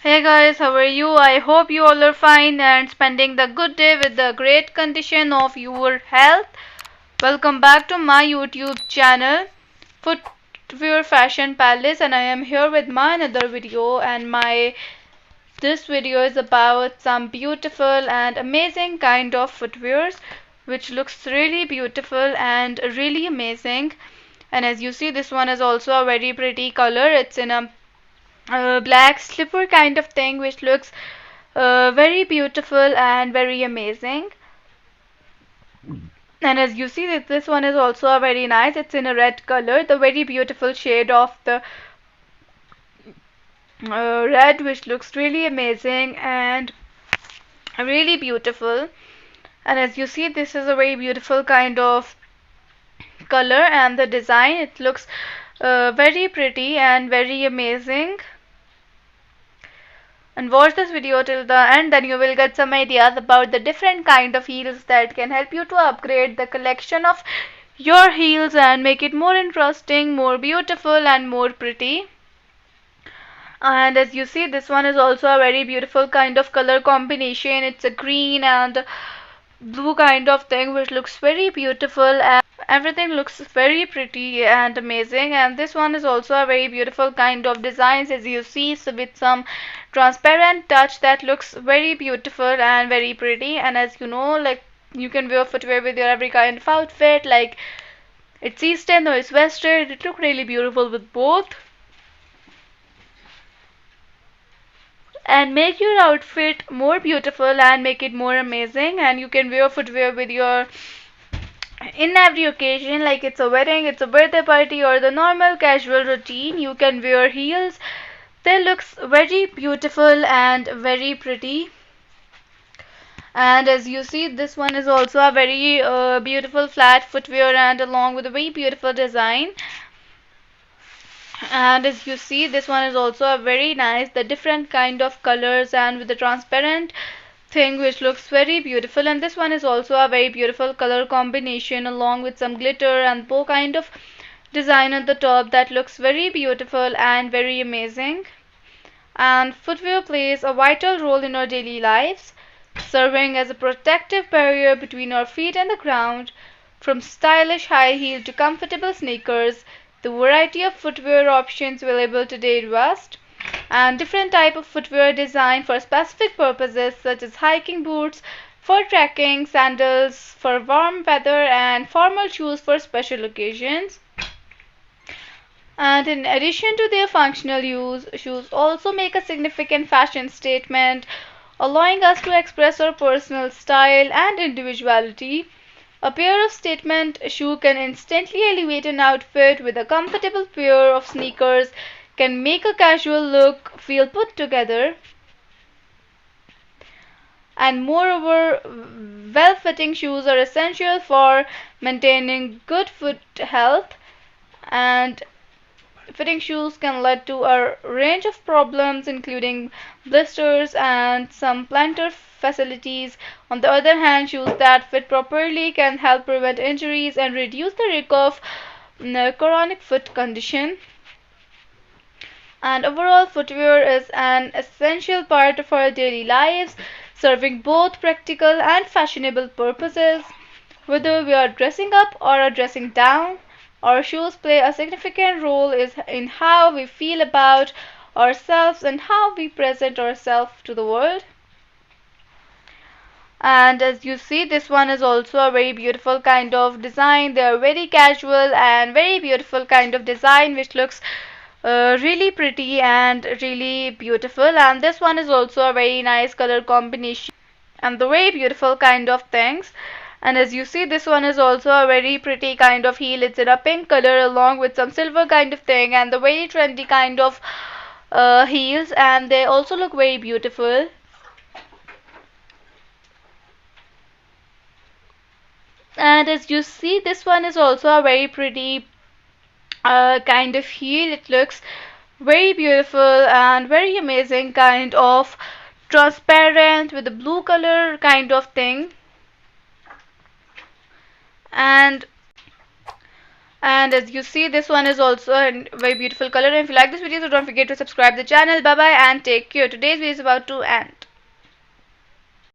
Hey guys, how are you? I hope you all are fine and spending the good day with the great condition of your health. Welcome back to my YouTube channel, Footwear Fashion Palace, and I am here with my another video. And my this video is about some beautiful and amazing kind of footwears, which looks really beautiful and really amazing. And as you see, this one is also a very pretty color. It's in a black slipper kind of thing, which looks very beautiful and very amazing. And as you see that this one is also a very nice, it's in a red color, the very beautiful shade of the red, which looks really amazing and really beautiful. And as you see, this is a very beautiful kind of color, and the design, it looks very pretty and very amazing. And watch this video till the end, then you will get some ideas about the different kind of heels that can help you to upgrade the collection of your heels and make it more interesting, more beautiful and more pretty. And as you see, this one is also a very beautiful kind of color combination. It's a green and blue kind of thing, which looks very beautiful, and everything looks very pretty and amazing. And this one is also a very beautiful kind of designs, as you see, so with some transparent touch that looks very beautiful and very pretty. And as you know, like, you can wear footwear with your every kind of outfit, like it's eastern or it's western, it look really beautiful with both, and make your outfit more beautiful and make it more amazing. And you can wear footwear with your in every occasion, like it's a wedding, it's a birthday party, or the normal casual routine. You can wear heels. They looks very beautiful and very pretty. And as you see, this one is also a very beautiful flat footwear, and along with a very beautiful design. And as you see, this one is also a very nice, the different kind of colors and with the transparent thing, which looks very beautiful. And this one is also a very beautiful color combination, along with some glitter and bow kind of design on the top, that looks very beautiful and very amazing. And footwear plays a vital role in our daily lives, serving as a protective barrier between our feet and the ground. From stylish high heel to comfortable sneakers, the variety of footwear options available today is vast, and different type of footwear designed for specific purposes, such as hiking boots for trekking, sandals for warm weather, and formal shoes for special occasions. And in addition to their functional use, shoes also make a significant fashion statement, allowing us to express our personal style and individuality. A pair of statement shoe can instantly elevate an outfit, with a comfortable pair of sneakers can make a casual look feel put together. And moreover, well-fitting shoes are essential for maintaining good foot health, and fitting shoes can lead to a range of problems, including blisters and some plantar facilities. On the other hand, shoes that fit properly can help prevent injuries and reduce the risk of chronic foot condition. And overall, footwear is an essential part of our daily lives, serving both practical and fashionable purposes. Whether we are dressing up or are dressing down, our shoes play a significant role in how we feel about ourselves and how we present ourselves to the world. And as you see, this one is also a very beautiful kind of design. They are very casual and very beautiful kind of design, which looks really pretty and really beautiful. And this one is also a very nice color combination and the very beautiful kind of things. And as you see, this one is also a very pretty kind of heel. It's in a pink color along with some silver kind of thing, and the very trendy kind of heels, and they also look very beautiful. And as you see, this one is also a very pretty kind of heel. It looks very beautiful and very amazing kind of transparent with a blue color kind of thing. And And as you see, this one is also a very beautiful color. And if you like this video, so don't forget to subscribe the channel. Bye bye and take care. Today's video is about to end.